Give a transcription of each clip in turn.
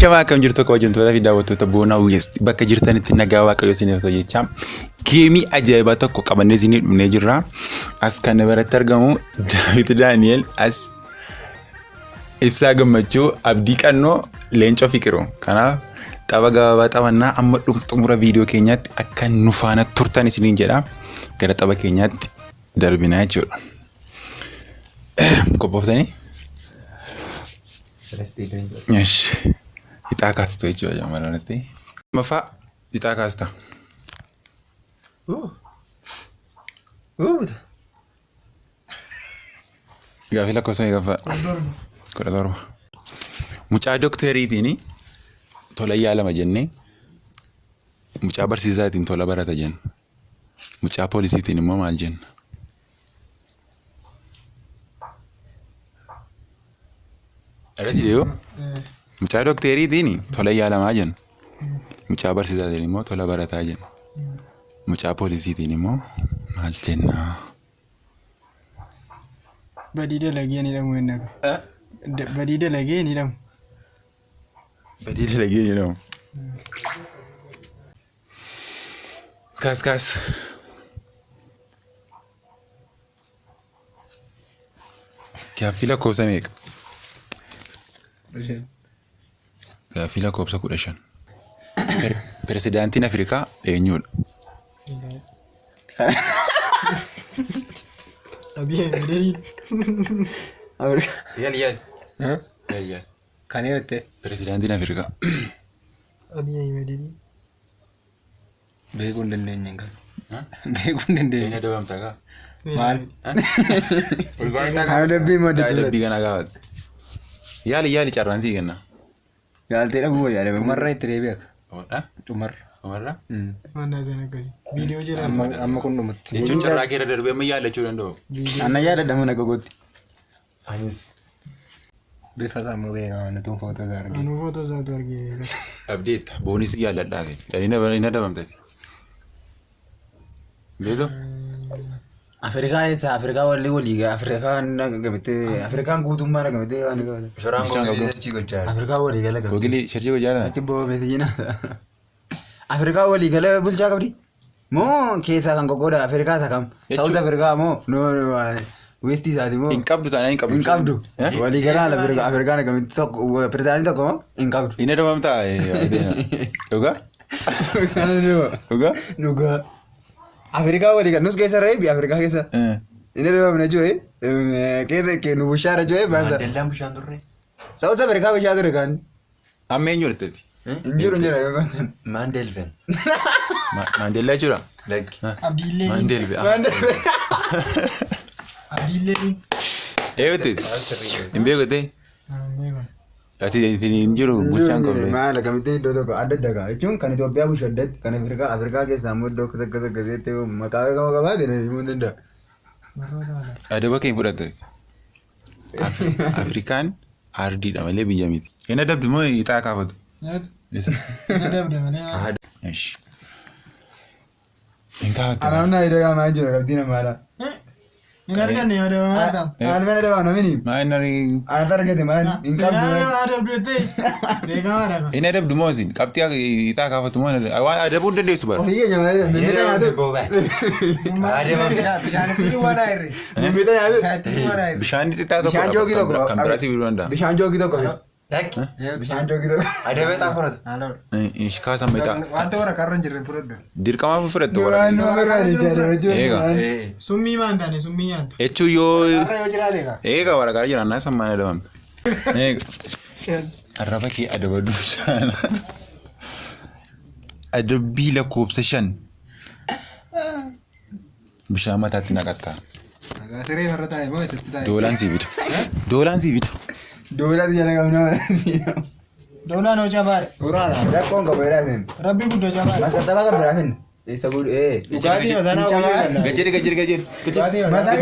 Kama kam jirtu kau jentuh tapi dapat tu bona west. Bakal jirtan itu nagawa kau sini tu je cam. Kimi aja bata kau kapan sini menejura. As kan beratar kamu itu Daniel as ifsa gemachu abdi kano lenco fikiro. Karena tabaga bata mana amat tumura video kenyat akan nufana turtan sini jeda. Kera tabak kenyat darbina cur. Kau apa ni? Yes. Kita kasta itu aja malah nanti. Mafa, kita kasta. Gak fila kosa gak fa. Koridor. Mucha dokter ini, tola yala majenni. Mucha bersisa tin tola barata jen. Mucha polisi tin mau maljen. Ada sih dia? Mucha dokter ini, tola yala majen. Mucha bersisa tin mau tola barata jen. Mucha polisi tin mau maljen. Badida lagi ni dah mungkin nak. Badida lagi ni dah. Badida lagi ni dah. Kas. क्या फिला कोसा में एक क्या फिला कोसा कुरेशन Presidentin Afrika eenyudha? Abiy Ahmed. Yaal. Kan yeroo Presidentin Afrika Abiy Ahmed. Beekuu hin dandeenye kan. Beekuu hin dandeenye. Ina dabamta kaa? Maal? Haa dabbii madda. Dabbii kana gaafate. Yaali carraansii kenna. Yaaltee dhabuu yaale. Umarraa itti deebi'a. Umarraa? Mana sana kasi. Video jira. Amma kun dhumatti. Jechuun carraa keera darbee amma yaallachuu danda'u. Anna yaadadhamu na gogooti. Anis. Bifa sammuu beekamaa na tun footoo isaa argee. Anu footoo isaa tu argee. Abdiit boonis yaalladhaa ke. Ina dabamte. Beeto? Afrikaa eessa? Afrikaa walii gaa. Afrikaan guutummaa nagamite waan gaafate. Shoraan googilii sarchii gochaa. Afrikaa walii gala gaafate. Googilii sarchii gochaa dha. Akka boo beete jina. Afrikaa walii gala bulchaa qabdi. Moo keessaa kan gogoodha Afrikaa takam. South Afrikaa moo West isaati moo. Hin qabdu taanaa hin qabdu. Hin qabdu. Walii gala Afrikaa nagamite tokko pirezidaantii tokko moo hin qabdu. Ina dabamtaa dhugaa? Dhugaa. Afrikaa walii gala nus keessa reebi Afrikaa keessa. Ina dabamna jooye. Keessa nu bushaara jooye baasa. Mandeellaan bishaan turre. South Afrikaa bishaan ture kan. Amma eenyu dhufteeti? Injiru. Mandeelven. Mandeellaa jechuudha? Abdiillee. Mandeelven. Abdiillee. Eeyoteeti? Hin beekotee? Ati hin jiru bulchaan qabee. Maal akkamitti iddoo tokko adda adda gaa jechuun kan Itoophiyaa bushaaddetti kan Afrikaa keessaa immoo iddoo akkas akkasitti maqaa beekamaa qabaate himuu ni danda'a. Adaba kee fudhatte. Afrikaan ardiidha malee biyya miti. Hin adabdu moo ixaa kaafatu? Adabda malee. Eesh. Hin kaafatu. Alaamna iddoo maa jiru qabdii namaadha. Hin arganne adaba maartaa. Almana adaba namini. Maa hin argin. Ata argate maan hin qabdu. Adabdu ta'e beekamaadha. Hin adabdu moo isin qabxii ixaa kaafatu moo waan adabuu dandeessu bara. Ofii keenya malee mimmita nyaatu. Bishaan xixiqqaa tokko. Bishaan joogii tokko. Kan biraatti biiruu danda'a. Bishaan joogii tokko. Bishaan joogii tokko. Adabee xaa fudhatu. Ishkaa sammaytaa. Wanta warra karra hin jirre fudhadhu. Dirqama fudhattu Waan warra. nama gaarii jedhama Eega. Summii maan taane summii nyaata. Jechuun yoo Karra yoo jiraate kaa. eega waraqaa jiran naa sammaan adabamte. Eega. Arraba kee adaba duushaana. Adabbii lakkoofsa 5. Bishaan mataatti naqattaa. Siree farra taa'e moo eessatti taa'e? Doolaan sii bita. Doolari jala qabna. Doolaan hoo cabaadha. Uraana rakkoon qabu jedhaa isin. Rabbi guddoo cabaadha. Masattaba kan biraa finna. Isa gud Dhugaatii masanaa wayii kan Gajjiri. Dhugaatii masanaa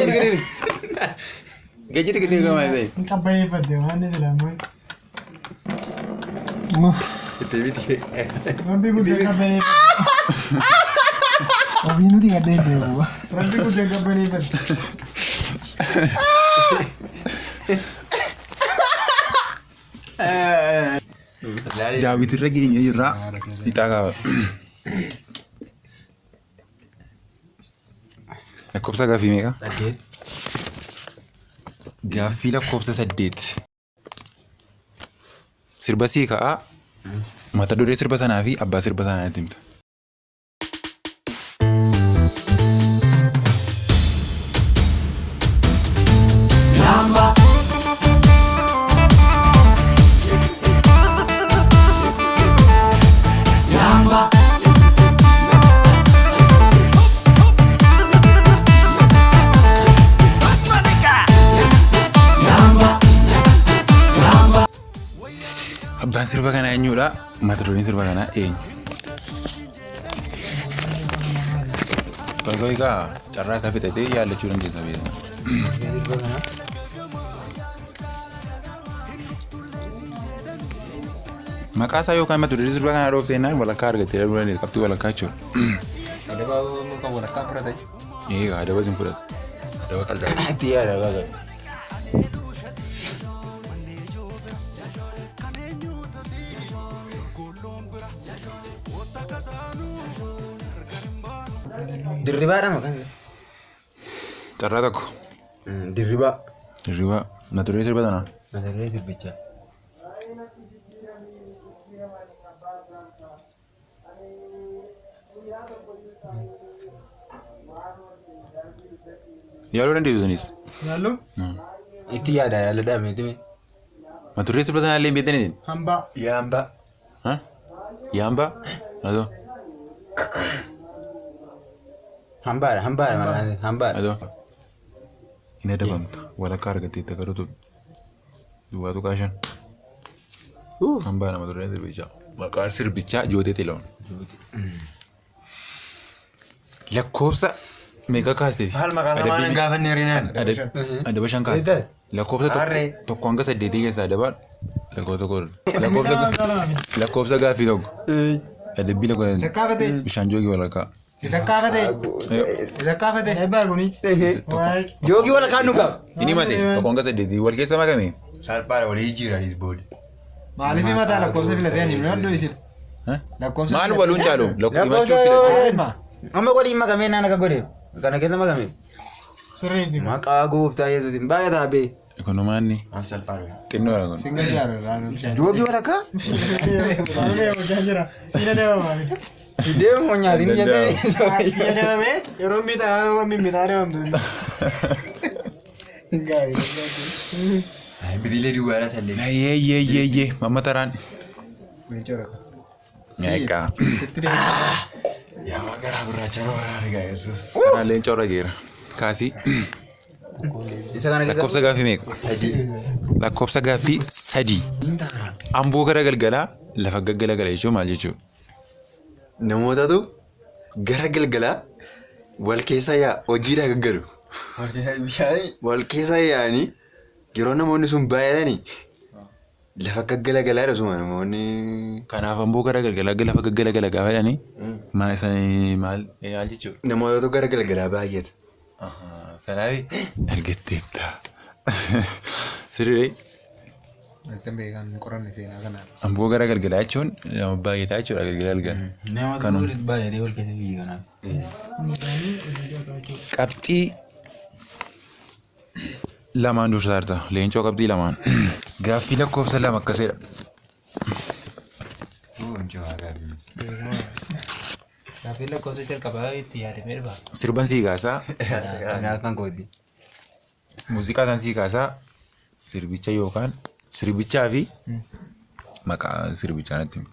Gajjiri gamaa isaa. hin qabbaneeffatte waan islaamoo. Itti biti. Rabbi guddee qabbaneeffatte. Obii nuti gadhee deemu. Rabbi guddee qabbaneeffatte. Daawit irra geenye jirra. Ixaa qaba. Lakkoofsa gaaffii meeqa? Gaaffii lakkoofsa 8. Sirba sii ka'aa. Mata duree sirba sanaa fi abbaa sirba sanaa itti himta. Abbaan sirba kanaa eenyudha? Mata dureen sirba kanaa eenyu? Goy kaa carraa isaa fixatee yaallachuu dandeessa beekama. Maqaa isaa yookaan mata duree sirba kanaa dhooftee naan walakkaa argattee darbuu dandeessa. Qabxii walakkaa jechuudha. Adaba kan walakkaa fudhate. Adaba sin fudhatu. Adaba qaldaa. Itti yaada gaga. Dirribaadha maqaan isaa. Carraa tokko. Dirribaa. Dirribaa. Mata duree sirba sanaa. Mata duree sirbichaa. Yaaluu dandeessu sanis. Yaaluu? Itti yaada yaaladhaa meetime. Mata duree sirba sanaa illee hin beektanii? Hambaa. Yaambaa. Yaambaa? Adoo. Hambaadha maqaan isaa. Hambaadha. Adoo. Hin adabamta. Walakkaa argattee itti kadhatu. Duwwaatu kaashan. Hambaa nama duree sirbichaa. Maqaan sirbichaa Jootee Xilahuun. Lakkoofsa meeqa kaastee? Maal maqaa lamaan hin gaafanne herinaan. Adaba 5 kaastee. Lakkoofsa tokko hanga 8 keessaa adabaan lakkoofsa gaaffii tokko. Adabbii lakkoofsa. Sakkaafate. Bishaan joogii walakkaa. Sakkaafate. Eebbaa kuni. Joogii walakkaa nu qaba. Inni mate tokko hanga 8 wal keessa makame. Salphaadha walii jiranis booda. Maaliif mataa lakkoofsa filatee ani mana iddoo isin. Maal waluun caalu lakkoofsa filatee. Amma waliin makamee naan akka godhe. Kana keessa makame. Sirreessi. Maqaa gooftaa Yesuusin baay'ee taabee. Ekonomaanni. Maal salphaadha. Xinnoodha kun. Singal jaarraa. Joogii walakkaa. Baay'ee hojjaa jira. Siina deemamaa. Deemu nyaatiin jennee. Siina deemamee yeroo miidhaa deemamtu. Gaarii. Bidilee duwwaadha sallee. Yeeyeeyeeyye mamma taraan. Meeqa. Yaa garaa gurraacha nama argaa Yesuus. Taraan leenca warra geera. Kaasii. Isa kana keessa Lakkoofsa gaaffii meeqa? 3. Lakkoofsa gaaffii 3. Amboo gara galgalaa lafa gaggalagala jechuun maal jechuudha? Namootatu gara galgalaa wal keessa hojiidhaa gaggalu. Wal keessa yaa'anii yeroo namoonni sun baay'atanii lafa gaggalagala dhasuma namoonni. Kanaaf amboo gara galgalaa lafa gaggalagala gaafa jedhanii maal jechuudha? Namootatu gara galgalaa baay'ata. Sanaafi argatteetta. Sirrii. Wanti beekan qoranne seenaa kanaa. Amboo gara galgalaa jechuun nama baay'ataa jechuudha galgala. Namoota baay'atee wal keessa biyyi kanaaf. Qabxii lamaan dursaarta. Leencoo qabxii lamaan. Gaaffii lakkoofsa 2 akkasidha. Gaaffii lakkoofsa jalqabaa itti yaadamee dhufa. Sirban sii kaasaa. Kan kooti. Muuziqaa tan sii kaasaa sirbicha yookaan sirbichaa fi maqaa sirbichaa natti hima.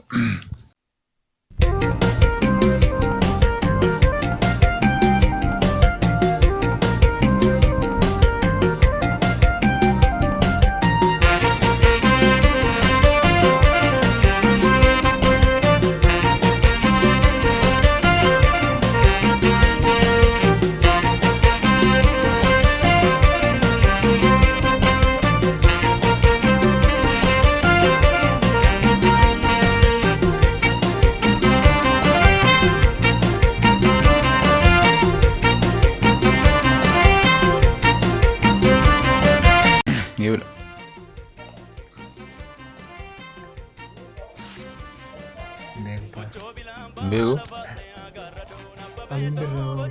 Aliin birraa.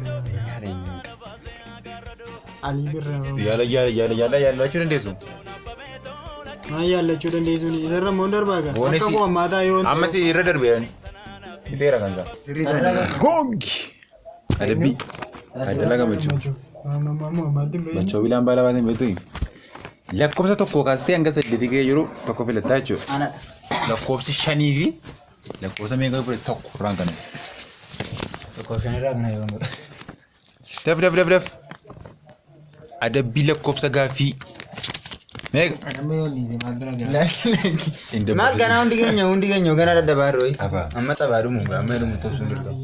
Alii birraa. Yaallachuu dandeessu. Maa yaallachuu dandeessuun isarra immoo darbaa gaa. Akka qo'amaataa yoo ta'u. Ammas irra darbeerani. Hidheera kan isaa. Hongi. Adabbii. Adala gammachuu. Machoo bilaan baala baatee beektu. Lakkoofsa tokko kaastee hanga 8 ga'ee jiru tokko filattaa jechuudha. Lakkoofsi 5 fi lakkoofsa meeqa bira tokko irraan kana. Tokko 5 irraa kana yoo ta'u. Daf. Adabbii lakkoofsa gaaffii. Meeqa? Maal ganaa hundi keenya ganaa daddabaa jirru. Amma taphaa dhumu amma dhumu tobsuun dirqama.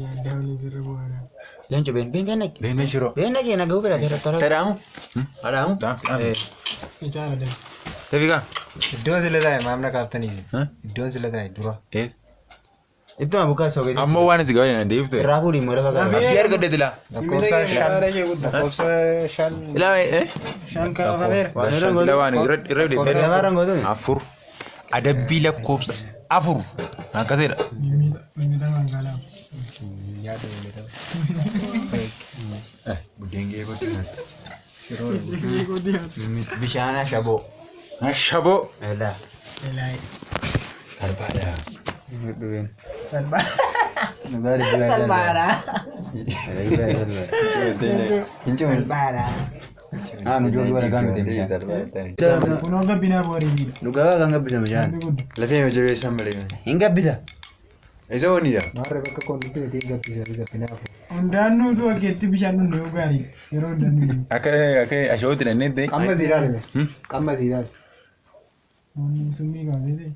Leenco been Shiroo. kee nagaa bira jira. Tadaamu? Adaamu? Tafiikaa? Iddoon sila taa'e maamna kaaftanii. Iddoon sila taa'e dura. Iddoo abukaa soogee. Amma waan isin gabaadhaan adeemtu. Irraa fuudhii immoo lafa gaafii. Abdii argadde dila. Lakkoofsa shan. Ilaa Shan kan afameera. Sila waan irra Gadi namaa rangootu. afur. Adabbii lakkoofsa afur. Akkasidha. Mimita magaalaa. Buddeen geekooti nyaata. Eeguuti haa. Bishaan ashaboo. Ashaboo. Elaa. Salphaadha. Dhugeen. Salphaa. Salphaadha. Salphaadha. Nujooluu wala kaan bitee. Kunoo gabbinaaf wariidha. Dhugaa kan gabbisa bishaan. Lafee jabeessan malee. Hin gabbisa. Isa waniidha. Hundaannuutu akkeetti bishaan dhundee gaarii yeroo hundaannu. Akka ashawootti dandeette. Qamma siidhaale. Qamma siidhaale. Summii kaasee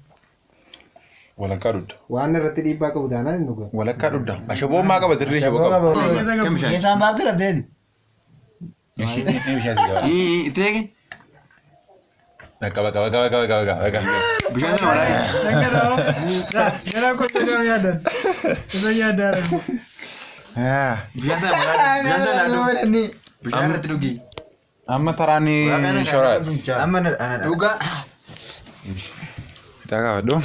Walakkaa dhudha. Waan irratti dhiibbaa qabu taanaan hin dhugaa. Walakkaa dhudha. Ashaboo maa qaba sirrii ashaboo qaba. Keessaan baafte lafteeti. Bishaan si qaba. Itti eegin. Qaba. Bishaan sana walaa. Gara kottu nama yaadan. Isa yaadaan. Bishaan sana walaa. Bishaan sana laaduu. Bishaan irratti dhugi. Amma taraan shoraa. Amma Dhugaa. Takaa waddo.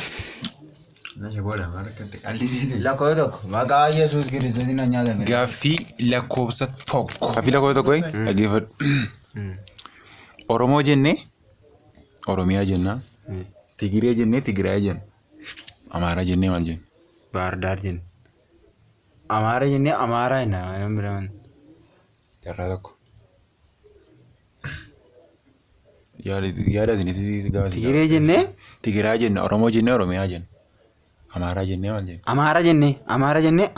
Ashaboodha maal akkatti qal'isiiti. lakkoo tokko maqaa Yesuus Kiristoosiin na nyaatame. Gaaffii lakkoofsa tokko. Gaaffii lakkoofsa tokko dhaggeeffadhu. Oromoo jennee Oromiyaa jenna. Tigiree jennee Tigiraay jenna. Amaaraa jennee maal jenna? Baardaar jenna. Amaara jennee Amaaraa jenna. Nama biraman. Jarraa tokko. Yaada isinii gaafate. Tigiree jennee. Tigiraa jenna. Oromoo jennee Oromiyaa jenna. Amaaraa jennee maal jenna? Amaara jennee.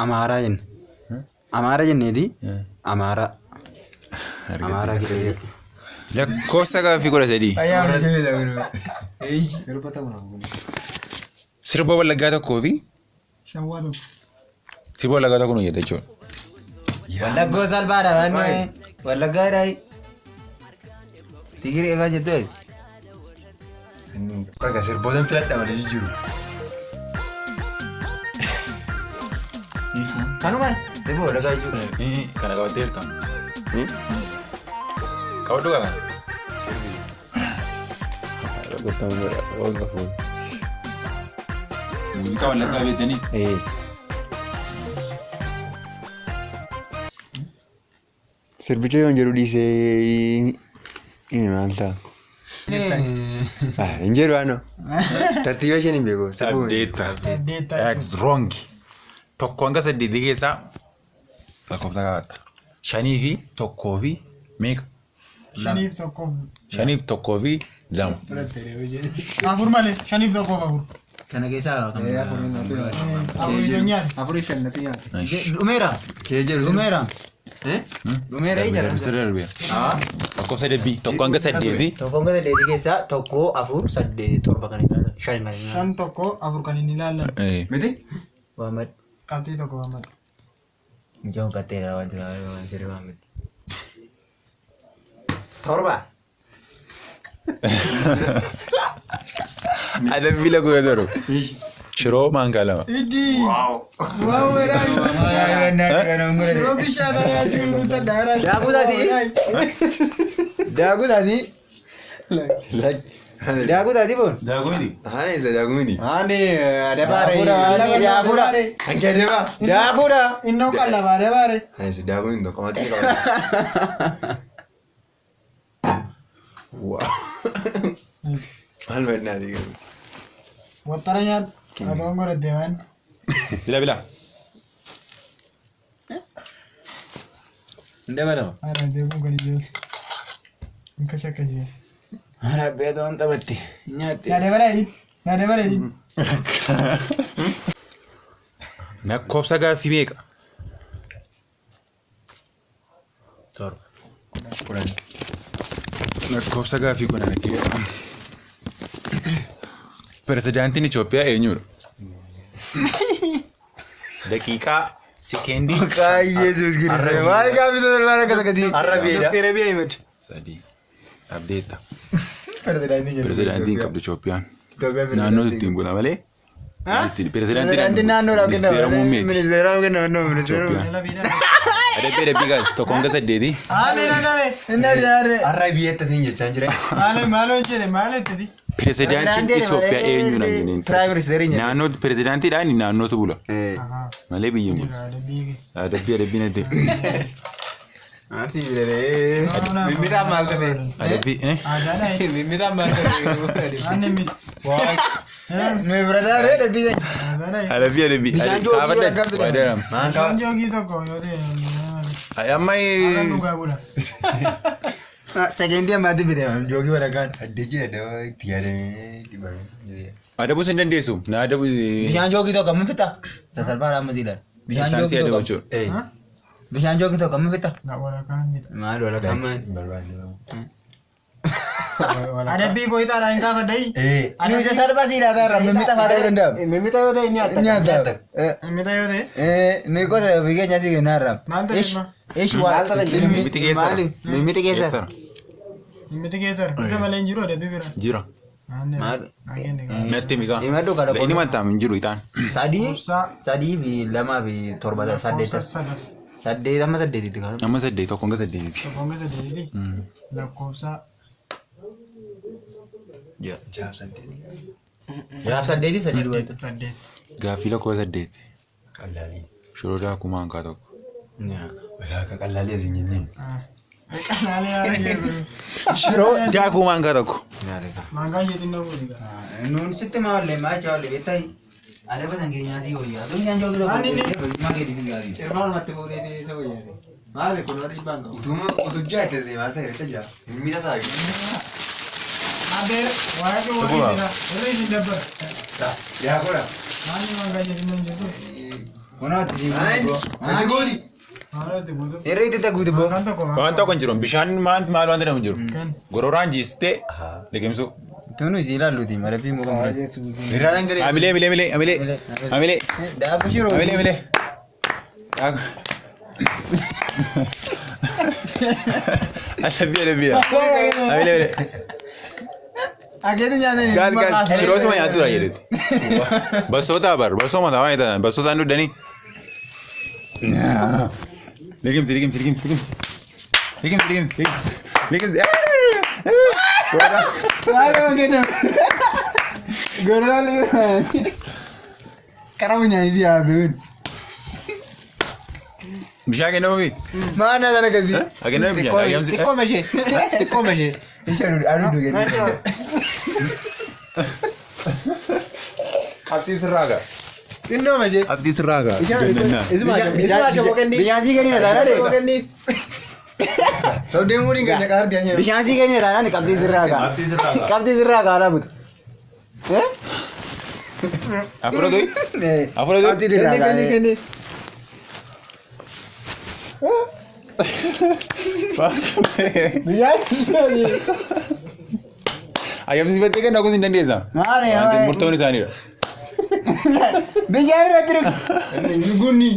Amaaraa jenna. Amaara jenneeti. Amaaraa. Amaaraa jedhee. Lakkoofsa gaaffii 13. Sirba Wallaggaa tokkoo fi Shawwaa tokko. sirba Wallaggaa tokko nu jedha jechuudha. Wallaggoo salphaadha baannee. Wallaggaa jedhaa. Tigiree faa jettee. Bakka sirbootaan filadha malee jiru. Kanuma sirba Wallaggaa jechuudha. Kana qabattee hirkaa. Qabadhu kana. Muuziqaa Wallaggaa beektanii? Sirbicha yoon jedhu dhiisee hime maal ta'a? Hin jedhu ano. Tartiiba isheen hin beeku. Saddeetta. X wrong. Tokko hanga 8 keessaa lakkoofsa qabatta. 5 fi tokkoo fi meeqa? Shaniif tokkoof. 5 fi tokkoo fi 2. Afur malee shaniif tokkoof afur. Kana keessaa kan Afur isa nyaata. Afurii shannatu nyaata. dhumeera. Kee jedhu. Dhumeera. Dhumeera ijara. Lakkoofsa deebii tokko hanga 8 fi Tokko hanga 8 keessaa tokko 4 8 7 kan ilaalan. 5 kan ilaalan. Shan tokko afur kan inni ilaallan. Miti? Waamad. Qabxii tokko waammadha. Mucaan katteera wanti waan sirrii waamad. Torba. adabbii lakkoo jedhu. Shiroo maankaa lama. Iddi. Waaw weeraa. Yeroo bishaan ayaachuu nuti daaraa. Daakuu taati. Daakuu taati. Daakuu taati boon. Daakuu miti. Haala isa daakuu miti. Ani daakuudha. Hanqee deema. Daakuudha. Innoo qallabaa dabaare. Haala isa daakuu hin tokko mati qaba. Waa. Maal badnaati galu. Wattara nyaadhu. Adoon godhatte waan. Bila. Dabalama. Haadha beekuun kan ijoollee. Nkasi akkasii. Haadha beetoon taphatti. Nyaatti. Yaadee bareedi. Lakkoofsa gaaffii meeqa? Torba. Lakkoofsa gaaffii kun ana keessa. Pirezidaantiin Itoophiyaa eenyudha? Daqiiqaa sekeendii. Maqaa Yesuus Kiristoos. Maal gaaffii torban akka sakkatii? Arrabeedha. Doktee Abiy Ahmed. Sadii. Abdeetta. Pirezidaantiin Pirezidaantiin qabdu Itoophiyaan. Itoophiyaa Naannoo ittiin bula malee. Pirezidaantiin naannoodhaaf kenna. Ministeera muummeeti. Ministeeraaf kenna. Adabbii gaas tokkoon ga saddeeti. Haale nanawe. Inni adiyaare. Arrabeetta siin jechaa jira. Maaloo jedhe maal itti? Pirezidaantiin Itoophiyaa eenyudha jenneen. Piraayim ministeerii jedhe. Naannoo pirezidaantiidhaan naannootu bula. Malee biyyi bula. Adabbii natti. Asii bidiree. Mimmiidhaan maal ta'e? Adabbii. Mimmiidhaan maal ta'e? Aanne miti. Nuyi bira taa'ee adabbii ta'e. Adabbii. Kaafadha. Waadaram. Bishaan joogii tokko yoo ta'e. Amma Akka dhugaa bula. Sekendii ammaatti bide joogii walakkaan. Addee jira dawaa itti yaadamee dibamee. adabuu sin dandeessu. Na adabuu. Bishaan joogii tokko amma fixa. Sasalphaan amma siidhaan. Bishaan si adabuu jechuudha. Bishaan joogii tokko amma fixa. Walakkaan miti. Maal walakkaan maal? Adabbii gooyitaadha hin kaafadhayi. Ani sasalphaa siidhaa taa'arra mimmixa fa'aa ta'uu danda'amu. Mimmixa yoo ta'e nyaata. Nyaata. Mimmixa yoo ta'e. Ni gosa biyya nyaati kennaarra. Maal ta'e ma? Ish maal ta'e? Mimmixa keessa. Mimmixa keessa. Mimmixa keessa. Isa malee hin jiru adabbii bira. Jira. Maal? Natti mikaa. Imaddu kada Inni mantaam hin jiru itaan. Sadii fi lamaa fi torba saddeet. Saddeet amma saddeetitti kan. Amma saddeet tokkoon ga saddeetitti. Tokkoon ga saddeetitti. Lakkoofsa. Jaaf saddeeti sadii duwwaatu. Saddeet. Gaaffii lakkoofsa saddeet. Qallaalii. Shiroo daakuu maankaa tokko. Walaaka qallaalii asiin jennee. Qalaalee yaada jedhu. Shiroo daakuu maankaa tokko. Maangaa isheetiin na fuuti. Nuun sitti maallee maachaa wallee beektaa adaba san keenyaasii wayyaa. Aduun nyaan joogii tokko maa keetiin gaarii. Sirnaan matti fuutee deebisee wayyaate. Maali kun warri dhiibbaan qabu. Utuma utujjaa itti maal ta'e irratti jira. Mimmiidha taa'e. Adeer waa'ee kun warri jira. Irra isin dabbara. Yaa godha. Maali maangaa isheetiin na jirtu. Kunaatti Ati gooti. Maala itti guutu. sirrii itti guutu boo. Kan tokko Waan tokko hin jiru. Bishaan maal waan jedhamu hin jiru. Gororaan jiistee liqimsu. Tunu isi ilaalluuti marafii muka murati. Irraa dhangalee. Amilee. Daakuu shiroo. Amilee. Adabbii. Amilee. Akeetiin nyaatanii. Gaal shiroo sima nyaatudha jedhetti. Bassoota bar bassooma taa'aa nyaatan bassootaan dhuddanii. Liqimsi. Maaloo kennamu. Gororaan karamu nyaanisi yaabeewwan. Bishaan kennamuufi. Maana sana kasi. Kennamu bishaan. Xiqqoo mashee. Isha aduudu kennu. Qabxii sirraaga. Xinnoo mashee. Qabxii sirraaga. Bishaan sii kenni taanaan. Soddeen muudii ganda qaartii hanyar. Bishaan sii kenni taanaan qabxii sirraaga. Qabxii sirraaga alaa butu. Afura doyi. Qabxii sirraaga. Ayyamsiifattee kan dhaquun hin dandeessaa. Maali Murtoon isaaniidha. bishaan irratti dhugu. Gunni.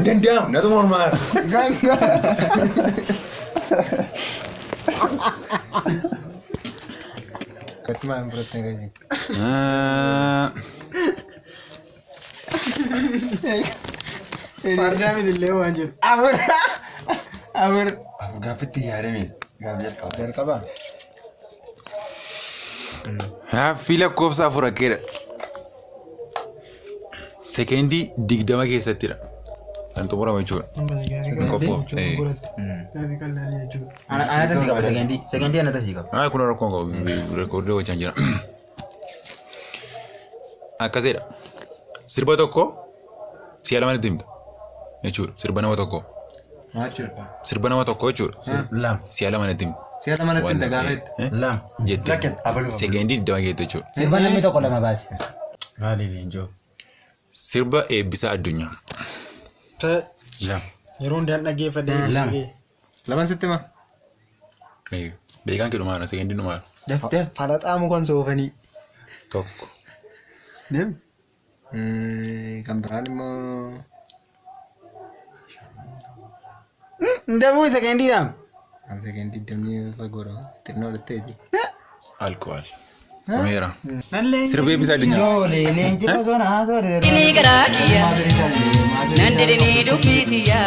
Danda'amu natu mormaa. Katumaan biratti hin Fardaa miti illee waan jiru. Afur. Afur. Afur gaaffitti yaadame. Gaaffii jalqaba. Jalqabaa. Gaaffii lakkoofsa afur akkeedha. Sekeendii 20 keessattidha. Kan xumurama jechuudha. Qophoo. Gaaffii qal'aanii jechuudha. Ana tasii qaba sekendii. Sekendii ana tasii qaba. Kun rakkoon qabu reekoordii gochaan jira. Akkasidha. Sirba tokko si'a lamatti himta jechuudha. Sirba nama tokko. Maal jechuudha? Sirba nama tokko jechuudha. Lam. Si'a lamatti himta. Si'a lamanatti himta gaafetti. Lam. Jettee. Sekeendii 20 keessa jechuudha. Sirba namni tokko lama baasi. Maali leenjoo? Sirba eebbisaa addunyaa. Lam. Yeroo hundaan dhaggeeffadhee. Lama. Laman sitti hima. Beekaan kedhu maana sekeendii dhumaa Def def. Falaxaa mukaan soofanii. tokko. Deemi. Kan biraan immoo. Dabuu sekendii lam. Kan sekendii damni fagoora xinnoo dhatteeti. Alkool. Meera. Sirba eebbisaa addunyaa. Yoo leenji bosona haasoo Kini garakiya, nandini dubitiya,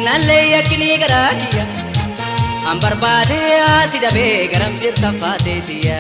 nalleya kini garakiya, ambarbade asidabe garam jirta fadeetiya.